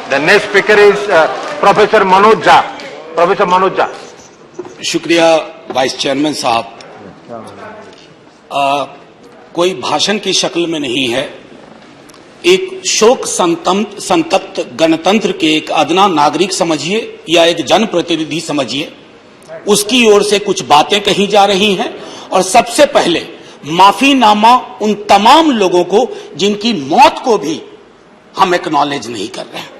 The next speaker is Professor Manoj Jha. Professor Manoj Jha. शुक्रिया vice chairman साहब। कोई भाषण की शक्ल में नहीं है, एक शोक संतप्त गणतंत्र के एक अदना नागरिक समझिए या एक जनप्रतिनिधि समझिए, उसकी ओर से कुछ बातें कही जा रही हैं। और सबसे पहले माफीनामा उन तमाम लोगों को जिनकी मौत को भी हम एक्नॉलेज नहीं कर रहे हैं,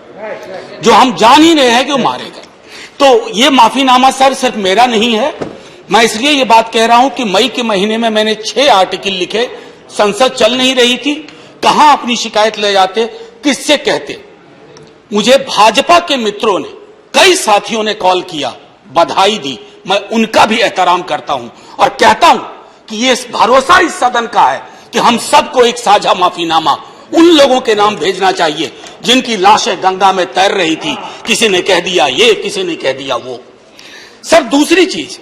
जो हम जान ही रहे हैं कि वो मारे गए। तो ये माफीनामा सर सिर्फ मेरा नहीं है। मैं इसलिए ये बात कह रहा हूं कि मई के महीने में मैंने 6 आर्टिकल लिखे, संसद चल नहीं रही थी, कहां अपनी शिकायत ले जाते, किससे कहते। मुझे भाजपा के मित्रों ने, कई साथियों ने कॉल किया, बधाई दी, मैं उनका भी एहतराम करता हूं और कहता हूं कि ये भरोसा इस सदन का है कि हम सबको एक साझा माफीनामा उन लोगों के नाम भेजना चाहिए जिनकी लाशें गंगा में तैर रही थी। किसी ने कह दिया ये, किसी ने कह दिया वो। सर दूसरी चीज,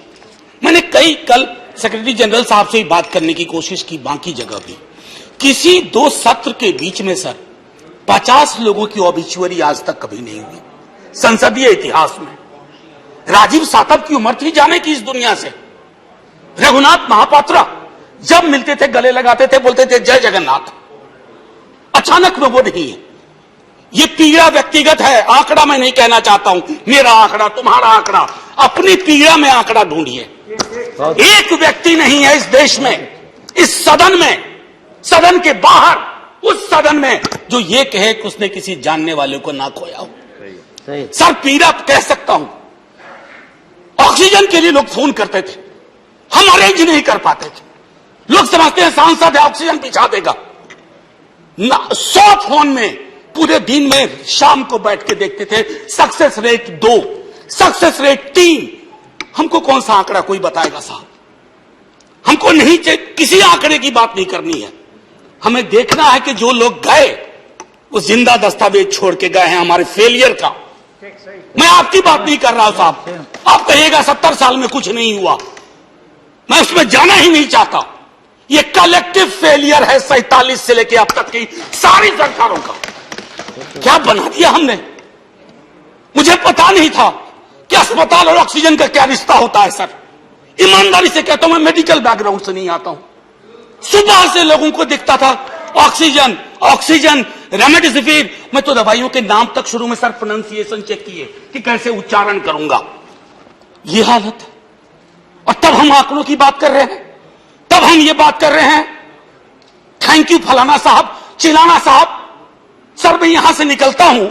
मैंने कल सेक्रेटरी जनरल साहब से ही बात करने की कोशिश की, बाकी जगह भी। किसी 2 सत्र के बीच में सर 50 लोगों की ऑबिचुअरी आज तक कभी नहीं हुई संसदीय इतिहास में। राजीव सातव की उम्र थी जाने की इस दुनिया से। रघुनाथ महापात्रा जब मिलते थे गले लगाते थे, बोलते थे जय जगन्नाथ। अचानक में वो नहीं है। ये पीड़ा व्यक्तिगत है, आंकड़ा मैं नहीं कहना चाहता हूं, मेरा आंकड़ा, तुम्हारा आंकड़ा, अपनी पीड़ा में आंकड़ा ढूंढिए। एक व्यक्ति नहीं है इस देश में, इस सदन में, सदन के बाहर, उस सदन में जो ये कहे कि उसने किसी जानने वाले को ना खोया हो। सर पीड़ा कह सकता हूं। ऑक्सीजन के लिए लोग फोन करते थे, हम अरेंज नहीं कर पाते थे। लोग समझते हैं सांसद है ऑक्सीजन पिछा देगा। 100 फोन में पूरे दिन में शाम को बैठ के देखते थे, सक्सेस रेट 2, सक्सेस रेट 3। हमको कौन सा आंकड़ा कोई बताएगा साहब? हमको नहीं चाहिए, किसी आंकड़े की बात नहीं करनी है। हमें देखना है कि जो लोग गए वो जिंदा दस्तावेज छोड़ के गए हैं हमारे फेलियर का। मैं आपकी बात नहीं कर रहा हूं साहब। आप कहिएगा 70 साल में कुछ नहीं हुआ, मैं उसमें जाना ही नहीं चाहता। ये कलेक्टिव फेलियर है 47 से लेकर अब तक की सारी सरकारों का। क्या बना दिया हमने? मुझे पता नहीं था कि अस्पताल और ऑक्सीजन का क्या रिश्ता होता है सर। ईमानदारी से कहता हूं, मैं मेडिकल बैकग्राउंड से नहीं आता हूं। सुबह से लोगों को दिखता था ऑक्सीजन ऑक्सीजन, रेमडेसिविर। मैं तो दवाइयों के नाम तक शुरू में सर प्रोनाउंसिएशन चेक किए कि कैसे उच्चारण करूंगा। ये हालत है। और तब हम आंकड़ों की बात कर रहे हैं, तब हम ये बात कर रहे हैं थैंक यू फलाना साहब, चिलाना साहब। सर मैं यहां से निकलता हूं,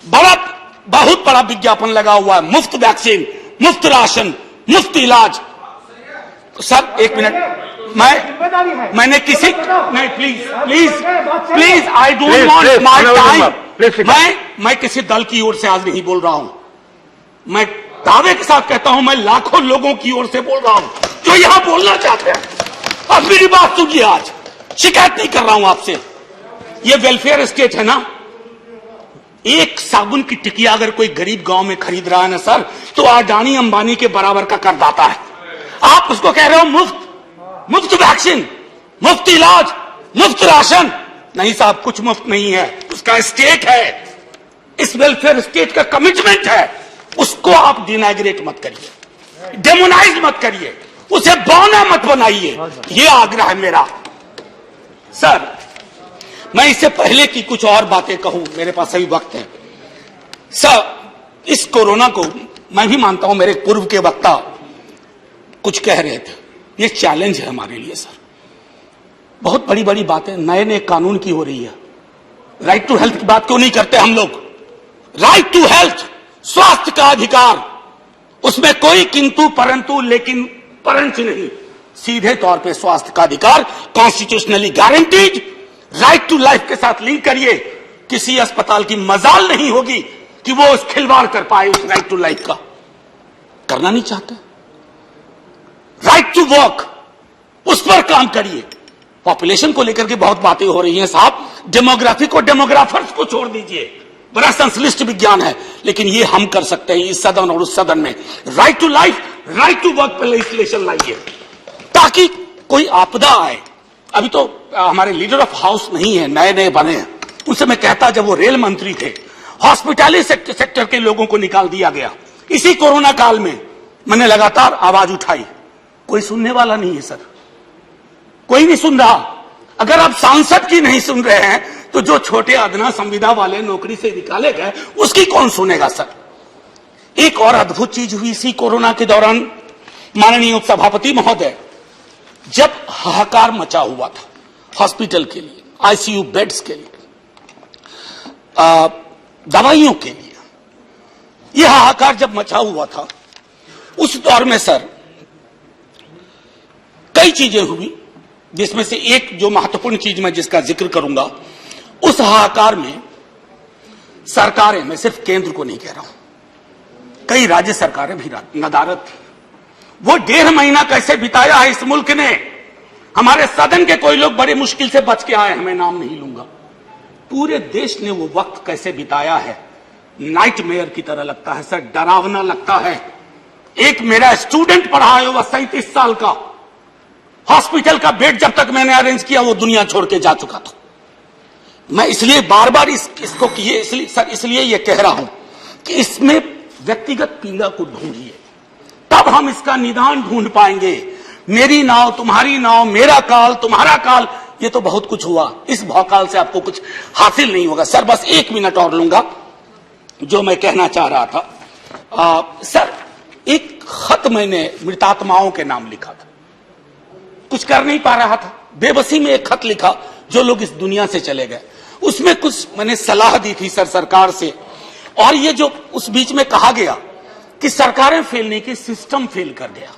बहुत बड़ा विज्ञापन लगा हुआ है, मुफ्त वैक्सीन, मुफ्त राशन, मुफ्त इलाज। सर एक मिनट, मैंने किसी नहीं, please I don't want my time. मैं किसी दल की ओर से आज नहीं बोल रहा हूं। मैं दावे के साथ कहता हूं, मैं लाखों लोगों की ओर से बोल रहा हूं जो यहां बोलना चाहते हैं। अब मेरी बात सुनिए, आज शिकायत नहीं कर रहा हूं आपसे। ये वेलफेयर स्टेट है ना। एक साबुन की टिकिया अगर कोई गरीब गांव में खरीद रहा है ना सर, तो अडानी अंबानी के बराबर का करदाता है। आप उसको कह रहे हो मुफ्त वैक्सीन, मुफ्त इलाज, मुफ्त राशन। नहीं साहब, कुछ मुफ्त नहीं है, उसका स्टेट है, इस वेलफेयर स्टेट का कमिटमेंट है। उसको आप डिनाइग्रेट मत करिए, डेमोनाइज मत करिए, उसे बौना मत बनाइए। ये आग्रह है मेरा। सर मैं इससे पहले की कुछ और बातें कहूं, मेरे पास सही वक्त है। सर इस कोरोना को मैं भी मानता हूं, मेरे पूर्व के वक्ता कुछ कह रहे थे, ये चैलेंज है हमारे लिए सर। बहुत बड़ी बड़ी बातें नए कानून की हो रही है। राइट टू हेल्थ की बात क्यों नहीं करते हम लोग? राइट टू हेल्थ, स्वास्थ्य का अधिकार, उसमें कोई किंतु परंतु लेकिन परंच नहीं। सीधे तौर पे स्वास्थ्य का अधिकार constitutionally guaranteed, right to life के साथ लिंक करिए। किसी अस्पताल की मजाल नहीं होगी कि वो उस खिलवाड़ कर पाए उस राइट टू लाइफ का। करना नहीं चाहते। राइट टू वर्क, उस पर काम करिए। पॉपुलेशन को लेकर के बहुत बातें हो रही हैं साहब, डेमोग्राफी को डेमोग्राफर्स को छोड़ दीजिए, बड़ा संश्लिष्ट विज्ञान है, लेकिन ये हम कर सकते हैं इस सदन और उस सदन में। Right to life, right to work पर लेजिस्लेशन लाइए ताकि कोई आपदा आए। अभी तो हमारे लीडर ऑफ हाउस नहीं है, नए बने हैं। उनसे मैं कहता, जब वो रेल मंत्री थे हॉस्पिटैलिटी सेक्टर के लोगों को निकाल दिया गया। इसी कोरोना काल में मैंने लगातार आवाज उठाई, कोई सुनने वाला नहीं है सर, कोई नहीं सुन रहा। अगर आप सांसद की नहीं सुन रहे हैं तो जो छोटे अदना संविदा वाले नौकरी से निकाले गए उसकी कौन सुनेगा सर। एक और अद्भुत चीज हुई इसी कोरोना के दौरान, माननीय उपसभापति महोदय, जब हाहाकार मचा हुआ था हॉस्पिटल के लिए, आईसीयू बेड्स के लिए, दवाइयों के लिए, यह हाहाकार जब मचा हुआ था उस दौर में सर कई चीजें हुई, जिसमें से एक जो महत्वपूर्ण चीज मैं जिसका जिक्र करूंगा, उस हाहाकार में सरकारें, मैं सिर्फ केंद्र को नहीं कह रहा हूं, कई राज्य सरकारें भी नदारद थी। वो 1.5 महीना कैसे बिताया है इस मुल्क ने। हमारे सदन के कोई लोग बड़े मुश्किल से बच के आए हैं, मैं नाम नहीं लूंगा। पूरे देश ने वो वक्त कैसे बिताया है, नाइटमेयर की तरह लगता है सर, डरावना लगता है। एक मेरा स्टूडेंट पढ़ा है, वह 37 साल का, हॉस्पिटल का बेड जब तक मैंने अरेंज किया वो दुनिया छोड़ के जा चुका था। मैं इसलिए बार बार इसको इसलिए ये कह रहा हूं कि इसमें व्यक्तिगत पीड़ा को ढूंढिए, तब हम इसका निदान ढूंढ पाएंगे। मेरी नाव तुम्हारी नाव, मेरा काल तुम्हारा काल, ये तो बहुत कुछ हुआ, इस भौकाल से आपको कुछ हासिल नहीं होगा। सर बस 1 मिनट और लूंगा, जो मैं कहना चाह रहा था। सर एक खत मैंने मृतात्माओं के नाम लिखा था, कुछ कर नहीं पा रहा था, बेबसी में एक खत लिखा जो लोग इस दुनिया से चले गए। उसमें कुछ मैंने सलाह दी थी सर सरकार से, और ये जो उस बीच में कहा गया कि सरकारें फेल नहीं की, सिस्टम फेल कर गया।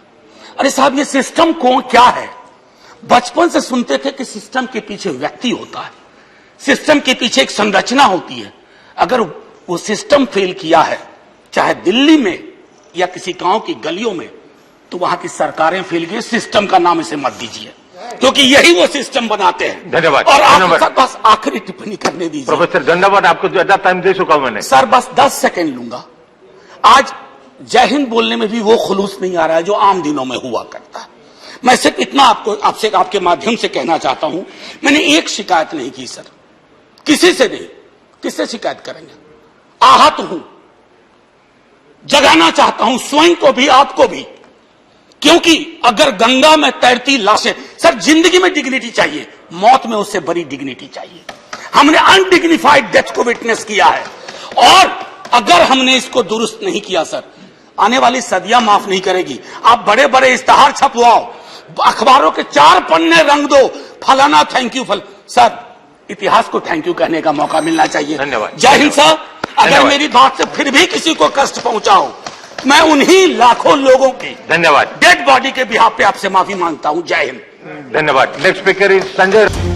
अरे साहब, ये सिस्टम क्या है? बचपन से सुनते थे कि सिस्टम के पीछे व्यक्ति होता है, सिस्टम के पीछे एक संरचना होती है। अगर वो सिस्टम फेल किया है, चाहे दिल्ली में या किसी गांव की गलियों में, तो वहां की सरकारें फेल गई। सिस्टम का नाम इसे मत दीजिए, क्योंकि यही वो सिस्टम बनाते हैं। धन्यवाद। और आप बस आखिरी टिप्पणी करने दीजिए। प्रोफेसर धन्यवाद, आपको ज्यादा टाइम दे चुका हूं मैंने। सर बस 10 सेकंड लूंगा। आज जय हिंद बोलने में भी वो खुलूस नहीं आ रहा है जो आम दिनों में हुआ करता है। मैं सिर्फ इतना आपसे आपके माध्यम से कहना चाहता हूं, मैंने एक शिकायत नहीं की सर, किसी से नहीं। किससे शिकायत करेंगे? आहत हूं, जगाना चाहता हूं स्वयं को भी, आपको भी, क्योंकि अगर गंगा में तैरती लाशें, सर जिंदगी में डिग्निटी चाहिए, मौत में उससे बड़ी डिग्निटी चाहिए। हमने अनडिग्निफाइड डेथ को विटनेस किया है, और अगर हमने इसको दुरुस्त नहीं किया सर, आने वाली सदियां माफ नहीं करेगी। आप बड़े बड़े इश्तहार छपवाओ, अखबारों के 4 पन्ने रंग दो, फलाना थैंक यू सर, इतिहास को थैंक यू कहने का मौका मिलना चाहिए। धन्यवाद। जय हिंद सर। अगर मेरी बात से फिर भी किसी को कष्ट पहुंचाओ, मैं उन्हीं लाखों लोगों की धन्यवाद डेड बॉडी के बिहाफ पे आपसे माफी मांगता हूं। जय हिंद। धन्यवाद। Next speaker is Sanjay.